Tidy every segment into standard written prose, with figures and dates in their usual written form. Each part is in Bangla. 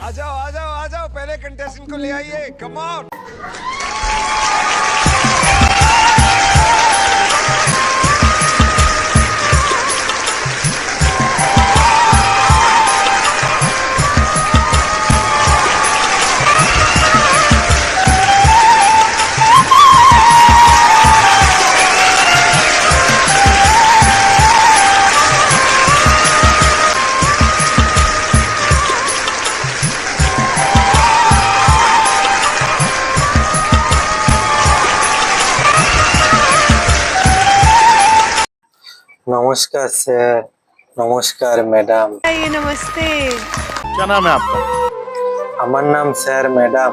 आ जाओ पहले कंटेस्टेंट को ले आइए कम ऑन। नमस्कार सर, नमस्कार मैडम। ये नमस्ते। क्या नाम है आपका? আমার নাম স্যার ম্যাডাম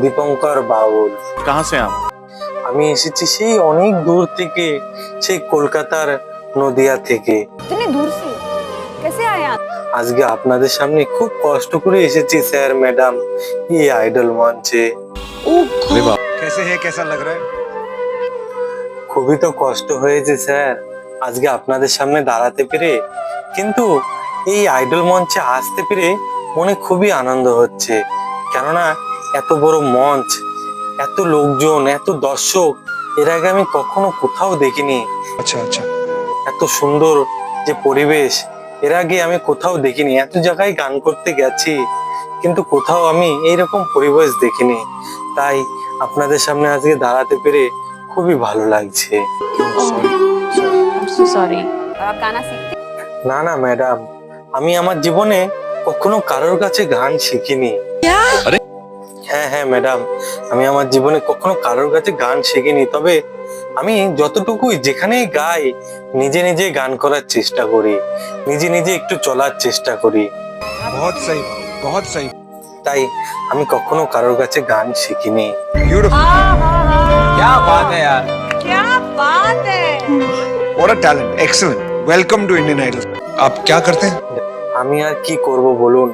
দীপঙ্কর বাউল। कहाँ से आप? আমি এসেছি সেই অনেক দূর থেকে, সেই কলকাতার নদিয়া থেকে। इतने दूर से कैसे आए आप? আজকে আপনাদের সামনে খুব কষ্ট করে এসেছি স্যার ম্যাডাম এই আইডল মঞ্চে। कैसे है कैसा लग रहा है? খুবই তো কষ্ট হয়েছে স্যার আজকে আপনাদের সামনে দাঁড়াতে পেরে, কিন্তু এই আইডল মঞ্চে আসতে পেরে মনে খুবই আনন্দ হচ্ছে। কেননা এত বড় মঞ্চ, এত লোকজন, এত দর্শক এর আগে আমি কখনো কোথাও দেখিনি। अच्छा अच्छा। এত সুন্দর যে পরিবেশ এর আগে আমি কোথাও দেখিনি। এত জায়গায় গান করতে গেছি কিন্তু কোথাও আমি এইরকম পরিবেশ দেখিনি। তাই আপনাদের সামনে আজকে দাঁড়াতে পেরে খুবই ভালো লাগছে। सॉरी। आप गाना सीखते? না না ম্যাডাম, আমি আমার জীবনে কখনো কারোর কাছে গান শিখিনি। হ্যাঁ হ্যাঁ ম্যাডাম, আমি আমার জীবনে কখনো কারোর কাছে গান শিখিনি। তবে আমি যতটুকুই যেখানেই গাই নিজে নিজে গান করার চেষ্টা করি, নিজে নিজে একটু চলার চেষ্টা করি। बहुत सही बहुत सही। তাই আমি কখনো কারোর কাছে গান শিখিনি। ब्यूटीफुल। क्या बात है यार। क्या बात है। What a talent. Excellent. Welcome to Indian Idol. आप क्या करते हैं? আমি আর কি করব বলুন,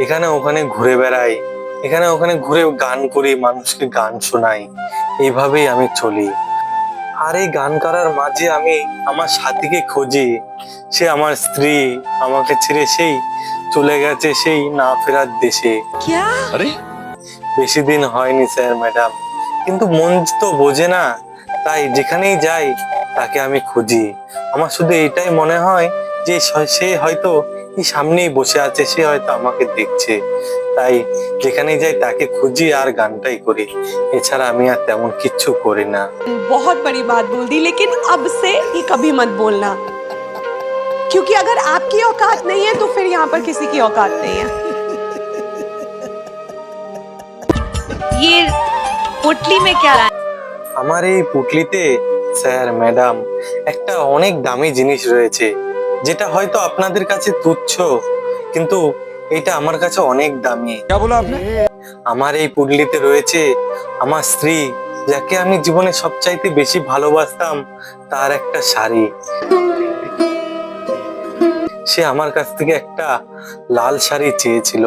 এখানে ওখানে ঘুরে বেড়াই, এখানে ওখানে ঘুরে গান করি, মানুষকে গান শোনাই, এইভাবেই আমি চলি। আর এই গান করার মাঝে আমি আমার সাথীকে খুঁজি। সে আমার স্ত্রী, আমাকে ছেড়ে সেই চলে গেছে সেই না ফেরার দেশে। क्या? अरे বেশি দিন হয়নি স্যার ম্যাডাম, কিন্তু মন তো বোঝে না, তাই যেখানেই যাই তাকে আমি খুঁজি। আমার শুধু এটাই মনে হয় যে সে হয়তো এই সামনেই বসে আছে, সে হয়তো আমাকে দেখছে। তাই যেখানেই যাই তাকে খুঁজি আর গানটাই করি, এছাড়া আমি আর তেমন কিচ্ছু করি না। बहुत बड़ी बात बोल दी, लेकिन अब से ये कभी मत बोलना, क्योंकि अगर आपकी औकात नहीं है तो फिर यहाँ पर किसी की औकात नहीं है। ये पोटली में क्या है? আমার এই পুটলিতে স্যার ম্যাডাম একটা অনেক দামি জিনিস রয়েছে, যেটা হয়তো আপনাদের কাছে তুচ্ছ, কিন্তু এটা আমার কাছে অনেক দামি। क्या बोला आपने? আমার এই পুটলিতে রয়েছে আমার স্ত্রী, যাকে আমি জীবনে সবচাইতে বেশি ভালোবাসতাম, তার একটা শাড়ি। সে আমার কাছ থেকে একটা লাল শাড়ি চেয়েছিল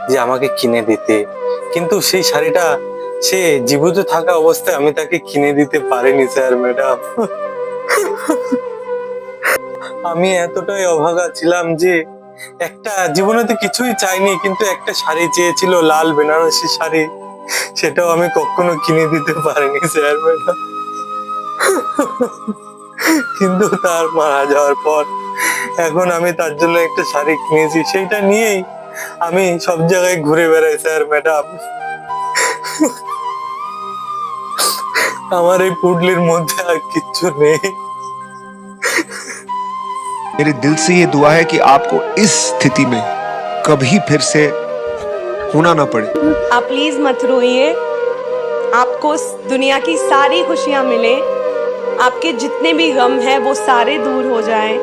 যে আমাকে কিনে দিতে, কিন্তু সেই শাড়িটা সে জীবিত থাকা অবস্থায় আমি তাকে কিনে দিতে পারিনি স্যার ম্যাডাম। আমি এতটাই অভাগা ছিলাম যে একটা জীবনে তো কিছুই চাইনি, কিন্তু একটা শাড়ি চেয়েছিল, লাল বেনারসি শাড়ি, সেটাও আমি কখনো কিনে দিতে পারিনি স্যার ম্যাডাম। কিন্তু তার মারা যাওয়ার পর এখন আমি তার জন্য একটা শাড়ি কিনেছি, সেইটা নিয়েই আমি সব জায়গায় ঘুরে বেড়াই স্যার ম্যাডাম। আমার এই পুটলির মধ্যে আর কিচ্ছু নেই। मेरे दिल से ये दुआ है कि आपको इस स्थिति में कभी फिर से होना ना पड़े। आप प्लीज मत रोइए, आपको इस दुनिया की सारी खुशियां मिले, आपके जितने भी गम हैं वो सारे दूर हो जाएं।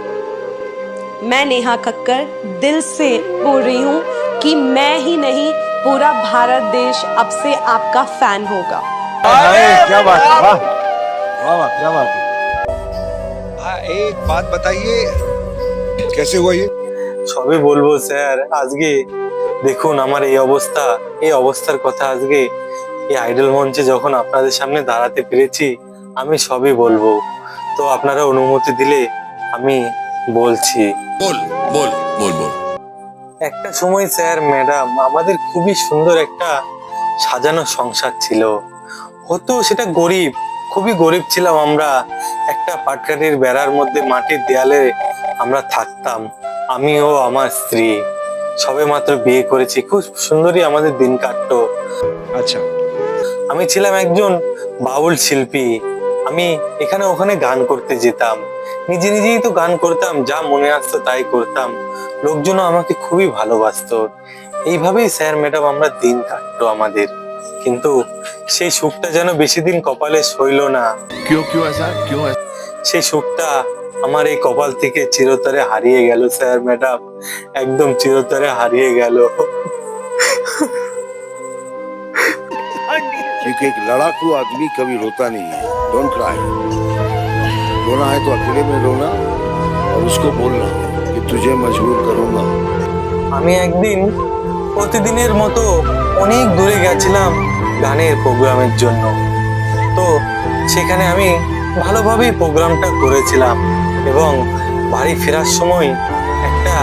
मैं नेहा कक्कर दिल से बोल रही हूँ कि मैं ही नहीं पूरा भारत देश अब से आपका फैन होगा। क्या बात है। वाह वाह वाह क्या बात है। हाँ एक बात बताइए कैसे हुआ ये? সবই বলবো স্যার। আজকে দেখুন আমার এই অবস্থা, এই অবস্থার কথা আজকে এই আইডল মঞ্চে যখন আপনাদের সামনে দাঁড়াতে পেরেছি আমি সবই বলবো। তো আপনারা অনুমতি দিলে আমি বলছি। बोल बोल बोल बोल। একটা সময় স্যার ম্যাডাম আমাদের খুবই সুন্দর একটা সাজানো সংসার ছিল। হতো সেটা গরিব, খুবই গরিব ছিলাম আমরা। একটা পাটকাঠির বেড়ার মধ্যে মাটির দেয়ালে আমরা থাকতাম, আমি ও আমার স্ত্রী। সবে মাত্র বিয়ে করেছি, খুব সুন্দরই আমাদের দিন কাটতো। अच्छा আমি ছিলাম একজন বাউল শিল্পী। আমি এখানে ওখানে গান করতে যেতাম, নিজে নিজেই তো গান করতাম, যা মনে আসতো তাই করতাম। লোকজন আমাকে খুবই ভালোবাসতো। এইভাবেই স্যার ম্যাডাম আমরা দিন কাটতো আমাদের। কিন্তু সেই সুখটা যেন বেশি দিন কপালে সইল না। क्यों क्यों ऐसा क्यों ऐसा সেই সুখটা আমার এই কপাল থেকে চিরতরে হারিয়ে গেল স্যার ম্যাডাম, একদম চিরতরে হারিয়ে গেল। क्योंकि एक लड़ाकू आदमी कभी रोता नहीं है। Don't cry. रोना है तो अकेले में रोना और उसको बोलना कि तुझे मजबूर करूंगा। আমি একদিন প্রতিদিনের মতো অনেক দূরে গেছিলাম গানের প্রোগ্রামের জন্য। তো সেখানে আমি ভালোভাবেই প্রোগ্রামটা করেছিলাম এবং বাড়ি ফেরার সময় একটা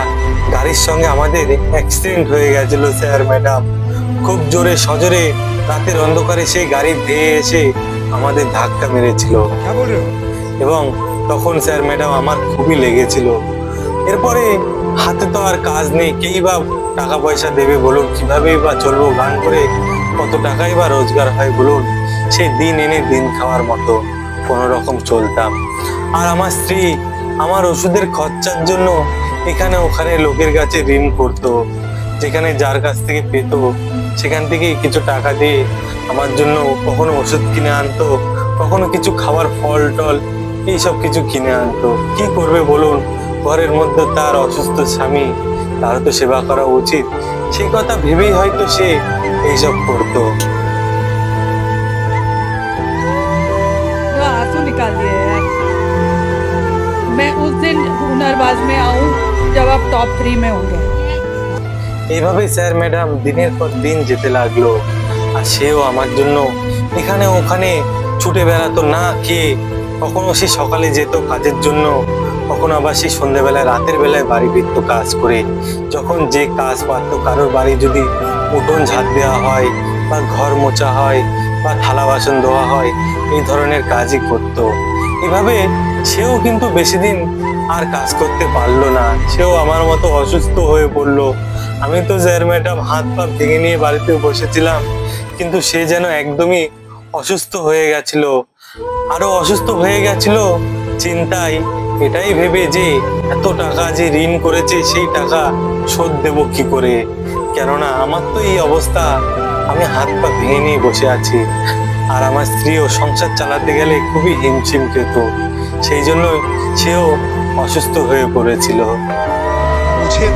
গাড়ির সঙ্গে আমাদের অ্যাক্সিডেন্ট হয়ে গেছিল স্যার ম্যাডাম। খুব জোরে সজোরে রাতের অন্ধকারে সেই গাড়ি ধেয়ে এসে আমাদের ধাক্কা মেরেছিল क्या बोल रहे हो? এবং তখন স্যার ম্যাডাম আমার খুবই লেগেছিল। এরপরে হাতে তো আর কাজ নেই, কেই বা টাকা পয়সা দেবে বলুন, কিভাবেই বা চলবো, গান করে কত টাকাই বা রোজগার হয় বলুন। সেই দিন এনে দিন খাওয়ার মতো কোনো রকম চলতাম। আর আমার স্ত্রী আমার ওষুধের খরচার জন্য এখানে ওখানে লোকের কাছে ঋণ করতো, যেখানে যার কাছ থেকে পেত সেখান থেকে কিছু টাকা দিয়ে আমার জন্য কখনো ওষুধ কিনে আনতো, কখনো কিছু খাবার ফল টল এইসব কিছু কিনে আনতো। কি করবে বলুন, ঘরের মধ্যে তার অসুস্থ স্বামী, তার তো সেবা করা উচিত। সেই কথা ভেবেই হয়তো সে এইসব করতো। जो आंसू निकाल दिए यार। मैं उस दिन हुनरबाज में आऊं जब आप टॉप 3 में होंगे। এইভাবে স্যার ম্যাডাম দিনের পর দিন যেতে লাগলো। আর সেও আমার জন্য এখানে ওখানে ছুটে বেড়াতো না খেয়ে। কখনো সে সকালে যেত কাজের জন্য, কখনো আবার সে সন্ধ্যেবেলায় রাতের বেলায় বাড়ি ফিরতো কাজ করে। যখন যে কাজ পারতো, কারোর বাড়ি যদি উঠোন ঝাড় দেওয়া হয় বা ঘর মোছা হয় বা থালা বাসন ধোয়া হয়, এই ধরনের কাজই করতো। এভাবে সেও কিন্তু বেশি দিন আর কাজ করতে পারলো না, সেও আমার মতো অসুস্থ হয়ে পড়লো। আমি তো স্যার ম্যাডাম হাত পা ভেঙে নিয়ে বাড়িতে বসেছিলাম, কিন্তু সে যেন একদমই অসুস্থ হয়ে গেছিল। আরো অসুস্থ হয়ে গেছিল চিন্তায়, এটাই ভেবে যে এত টাকা যে ঋণ করেছে সেই টাকা শোধ দেব কি করে। কেননা আমার তো এই অবস্থা, আমি হাত পা ভেঙে নিয়ে বসে আছি। আর আমার স্ত্রীও সংসার চালাতে গেলে খুবই হিমশিম খেত, সেই জন্য সেও অসুস্থ হয়ে পড়েছিল। मुझे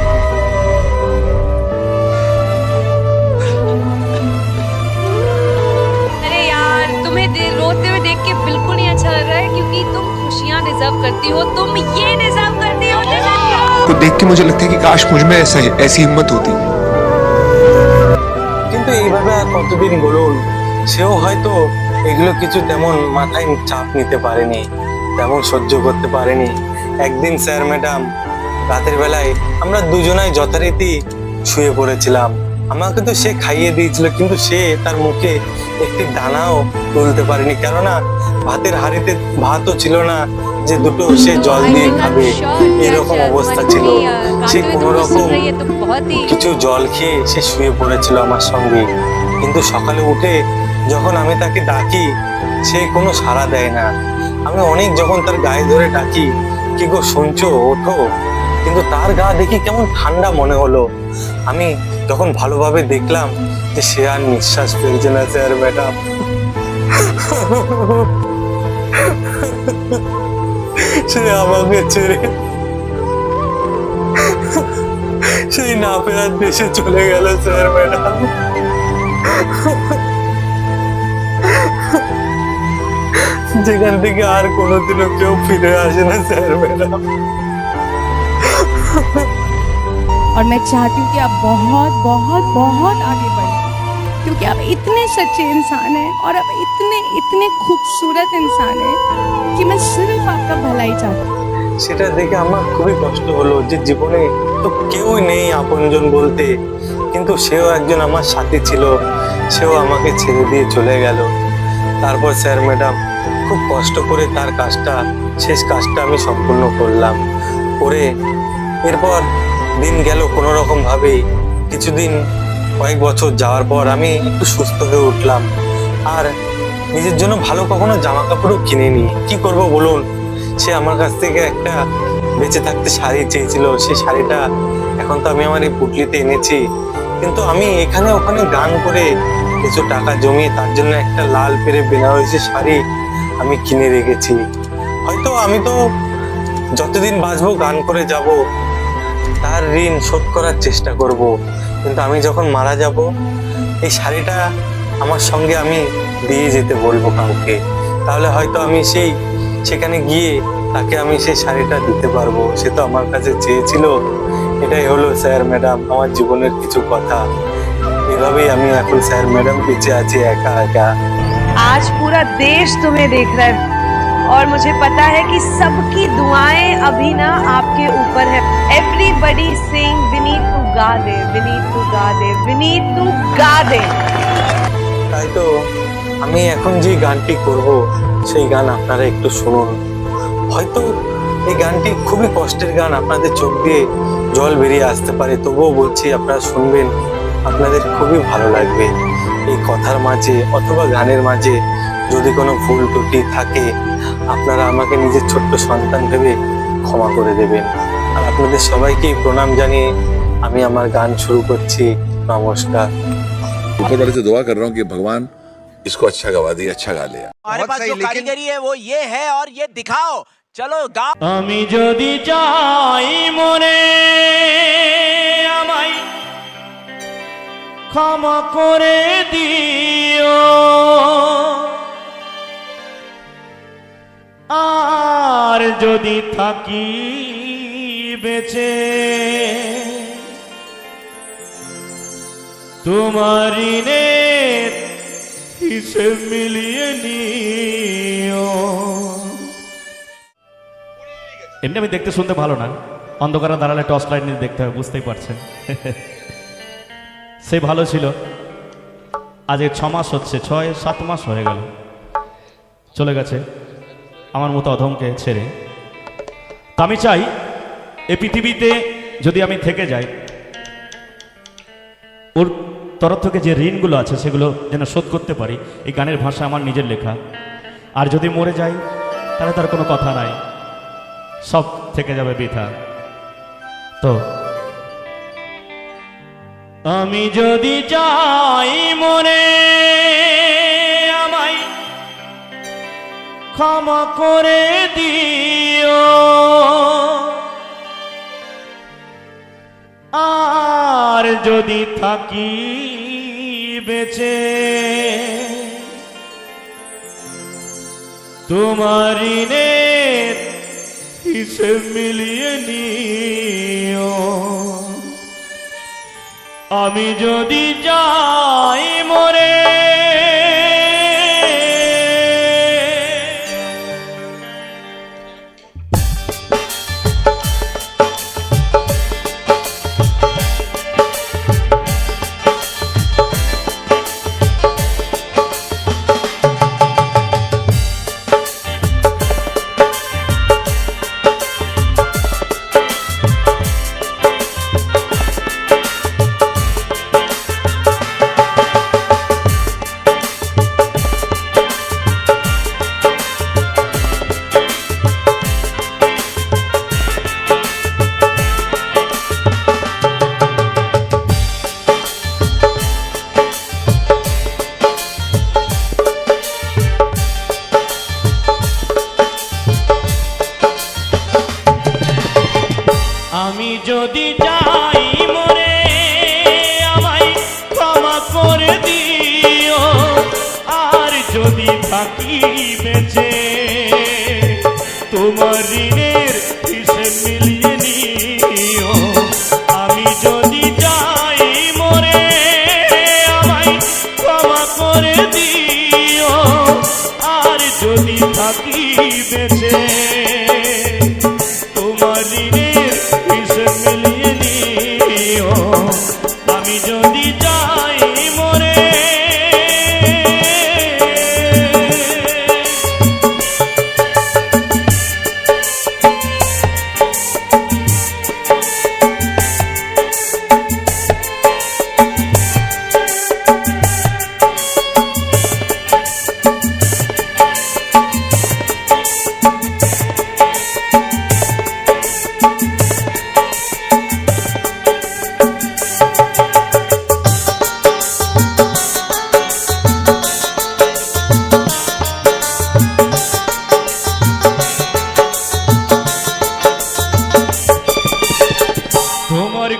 अरे यार, तुम्हें रोते हुए देख के बिल्कुल नहीं अच्छा लग रहा है, क्योंकि तुम खुशियां डिजर्व करती हो, तुम ये डिजर्व करती हो। को देख के मुझे लगता है कि काश मुझ में ऐसी हिम्मत होती। কিন্তু এইভাবে আর কতদিন বলুন, সেও হয়তো এগুলো কিছু তেমন মাথায় চাপ নিতে পারেনি, তেমন সহ্য করতে পারেনি। একদিন স্যার ম্যাডাম রাতের বেলায় আমরা দুজনাই যথারীতি শুয়ে পড়েছিলাম। আমাকে তো সে খাইয়ে দিয়েছিল, কিন্তু সে তার মুখে একটি দানাও তুলতে পারেনি, কেননা ভাতের হাঁড়িতে ভাতও ছিল না যে দুটো সে জল দিয়ে খাবে। এরকম অবস্থা ছিল। সে কোনো রকম কিছু জল খেয়ে সে শুয়ে পড়েছিল আমার সঙ্গে। কিন্তু সকালে উঠে যখন আমি তাকে ডাকি, সে কোনো সাড়া দেয় না। আমি অনেক যখন তার গায়ে ধরে ডাকি, কি গো শুনছো, ওঠো, কিন্তু তার গা দেখি কেমন ঠান্ডা মনে হলো। আমি যখন ভালোভাবে দেখলাম যে সে আর নিঃশ্বাস ফেলছে না স্যার ম্যাডাম। সে আমাকে ছেড়ে সেই না ফেরার দেশে চলে গেল স্যার ম্যাডাম। যেখান থেকে আর কোনোদিনও কেউ ফিরে আসে না স্যার ম্যাডাম। और मैं चाहती हूँ कि आप बहुत बहुत बहुत आगे बढ़ें, क्योंकि आप इतने सच्चे इंसान हैं और आप इतने इतने खूबसूरत इंसान हैं कि मैं सिर्फ आपका भलाई चाहती हूँ। সেটা দেখে আমার খুবই কষ্ট হলো যে জীবনে তো কেউই নেই আপনজন বলতে, কিন্তু সেও একজন আমার সাথী ছিল, সেও আমাকে ছেড়ে দিয়ে চলে গেল। তারপর স্যার ম্যাডাম খুব কষ্ট করে তার শেষ কাজটা আমি সম্পূর্ণ করলাম। করে এরপর দিন গেল কোনো রকম ভাবেই, কিছুদিন কয়েক বছর যাওয়ার পর আমি একটু সুস্থ হয়ে উঠলাম। আর নিজের জন্য ভালো কখনো জামা কাপড়ও কিনিনি। কি করব বলুন, সে আমার কাছ থেকে একটা বেঁচে থাকতে শাড়ি চেয়েছিল, সেই শাড়িটা এখন তো আমি আমার এই পুটলিতে এনেছি। কিন্তু আমি এখানে ওখানে গান করে কিছু টাকা জমিয়ে তার জন্য একটা লাল পেরে বেনারসি শাড়ি আমি কিনে রেখেছি। হয়তো আমি তো যতদিন বাঁচবো গান করে যাব, তার ঋণ শোধ করার চেষ্টা করব। কিন্তু আমি যখন মারা যাব, এই শাড়িটা আমার সঙ্গে আমি দিয়ে যেতে বলবো কাউকে। তাহলে হয়তো আমি সেখানে গিয়ে তাকে আমি সেই শাড়িটা দিতে পারবো। সে তো আমার কাছে চেয়েছিল। এটাই হলো স্যার ম্যাডাম আমার জীবনের কিছু কথা। এভাবেই আমি এখন স্যার ম্যাডাম বেঁচে আছি একা একা। आज पूरा देश तुम्हें देख रहा है और मुझे पता है कि सबकी दुआएं अभी ना आपके ऊपर है। एवरीबडी सेइंग विनीत तू गा दे, विनीत तू गा दे, विनीत तू गा दे। তাই তো আমি এখন যে গানটি করব সেই গান আপনারা একটু শুনুন। হয়তো এই গানটি খুবই কষ্টের গান, আপনাদের চোখ দিয়ে জল বেরিয়ে আসতে পারে, তবুও বলছি আপনারা শুনবেন, আপনাদের খুবই ভালো লাগবে। এই কথার মাঝে অথবা গানের মাঝে যদি কোনো ভুল ত্রুটি থাকে, আপনারা আমাকে নিজের ছোট্ট সন্তান ভেবে ক্ষমা করে দেবেন। আর আপনাদের সবাইকে প্রণাম জানিয়ে আমি আমার গান শুরু করছি। নমস্কার। ऊपर वाले से दुआ कर रहा हूँ कि भगवान इसको अच्छा गवा दिया, अच्छा गा लिया। हमारे पास जो कारीगरी है वो ये है और ये दिखाओ, चलो गाओ। আমি যদি যাই মনে আমায় ক্ষমা করে দিও, আর যদি থাকি বেঁচে তোমার ঋণের হিসেব মিলিয়ে নিও। এমনি আমি দেখতে শুনতে ভালো না, অন্ধকারে দাঁড়ালে টর্চ লাইট নিয়ে দেখতে হবে, বুঝতেই পারছেন। সে ভালো ছিল, আজ 6 মাস হচ্ছে, 6-7 মাস হয়ে গেল চলে গেছে আমার মতো অধমকে ছেড়ে। তো আমি চাই এই পৃথিবীতে যদি আমি থেকে যাই, ওর তরফ থেকে যে ঋণগুলো আছে সেগুলো যেন শোধ করতে পারি। এই গানের ভাষা আমার নিজের লেখা। আর যদি মরে যাই তাহলে তার কোনো কথা নাই, সব থেকে যাবে বৃথা। তো আমি যদি যাই মনে আমায় ক্ষমা করে দিও, আর যদি থাকি বেঁচে তোমার ঋণের হিসেব মিলিয়ে নিও। আমি যদি যাই মরে আমি যদি যাই মরে আমায় ক্ষমা করে দিও, আর যদি থাকি বেঁচে তোমার ঋণের হিসেব মিলিয়ে নিও। আমি যদি যাই মরে আমায় ক্ষমা করে দিও, আর যদি থাকি বেঁচে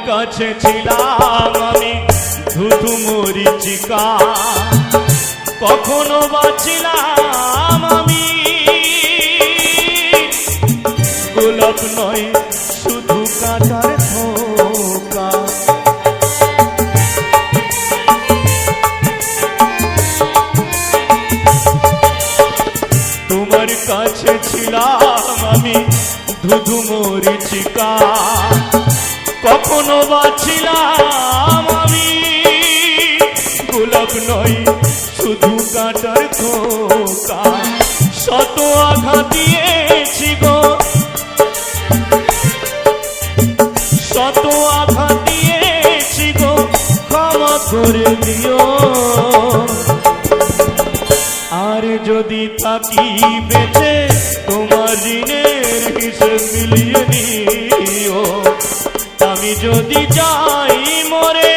কাছে ছিলাম আমি ধুধু মরিচিকা, কখনো বাঁচিলাম আমি গোলাপ নয় শুধু কাটার ধোকা। তোমার কাছে ছিলাম আমি ধুধু মরিচিকা, কখনো বাঁচিলাম আমি গোলাপ নয় শুধু কাটার ধোকা। শত আঘাত দিয়েছি গো, শত আঘাত দিয়েছি গো, ক্ষমা করে দিও। আর যদি থাকি বেঁচে তোমার ঋণের হিসেব মিলিয়ে নিও। আমি যদি যাই মরে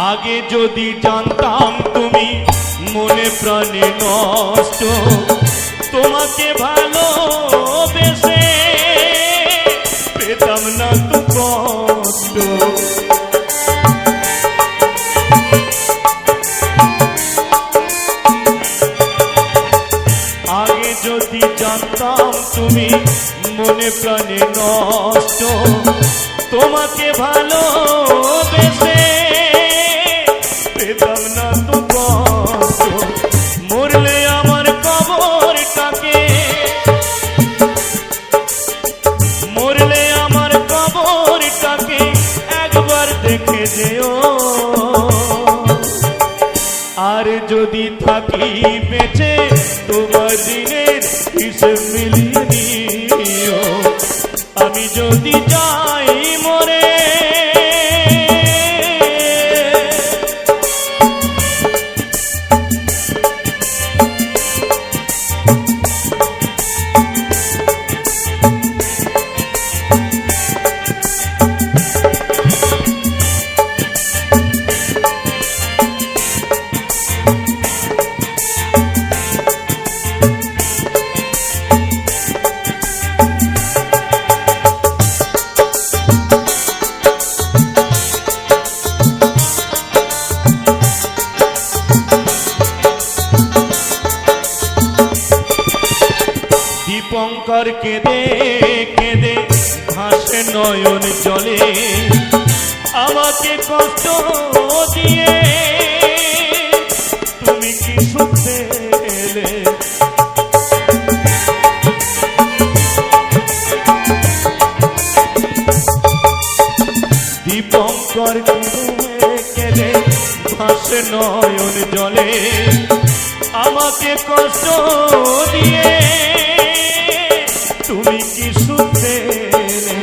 আগে যদি জানতাম তুমি মনে প্রাণে নষ্ট, তোমাকে ভালোবেসে পেতাম না তো কষ্ট। আগে যদি জানতাম তুমি মনে প্রাণে নষ্ট, তোমাকে ভালোবেসে পেতাম না তো কষ্ট। মরলে আমার কবরটাকে, মরলে আমার কবরটাকে একবার দেখে যেও। আর যদি থাকি বেঁচে তোমার ঋণের হিসেব মিলিয়ে নিও। আমি যদি যাই মরে দীপঙ্কর কেঁদে কেঁদে ভাসে নয়ন জলে, আমাকে কষ্ট দিয়ে তুমি কি সুখ পেলে। দীপঙ্কর কেঁদে কেঁদে ভাসে নয়ন জলে, আমাকে কষ্ট দিয়ে তুমি কি সুখ পেলে।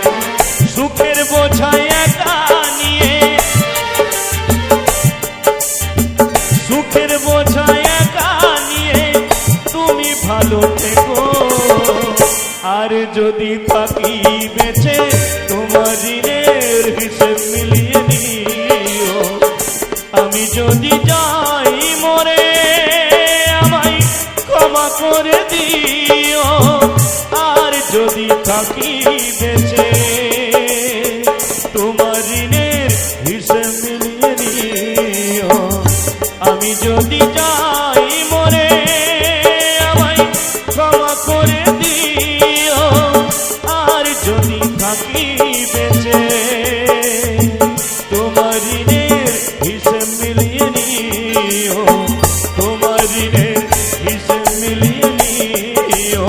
সুখের বোঝায় একা নিয়ে, সুখের বোঝায় একা নিয়ে তুমি ভালো থেকো। আর যদি থাকি বেঁচে তোমার ঋণের হিসেব মিলিয়ে নিও। আমি যদি যাই মরে আমায় ক্ষমা করে দিও। আর যদি থাকি বেঁচে তোমার ঋণের হিসেব মিলিয়ে নিও। আমি যদি যাই মরে আমায় ক্ষমা করে দিও। আর যদি থাকি বেঁচে তোমার ঋণের হিসেব মিলিয়ে নিও। তোমার ঋণের হিসেব মিলিয়ে নিও।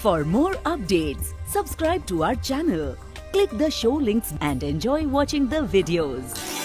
For more updates, subscribe to our channel, click the show links and enjoy watching the videos.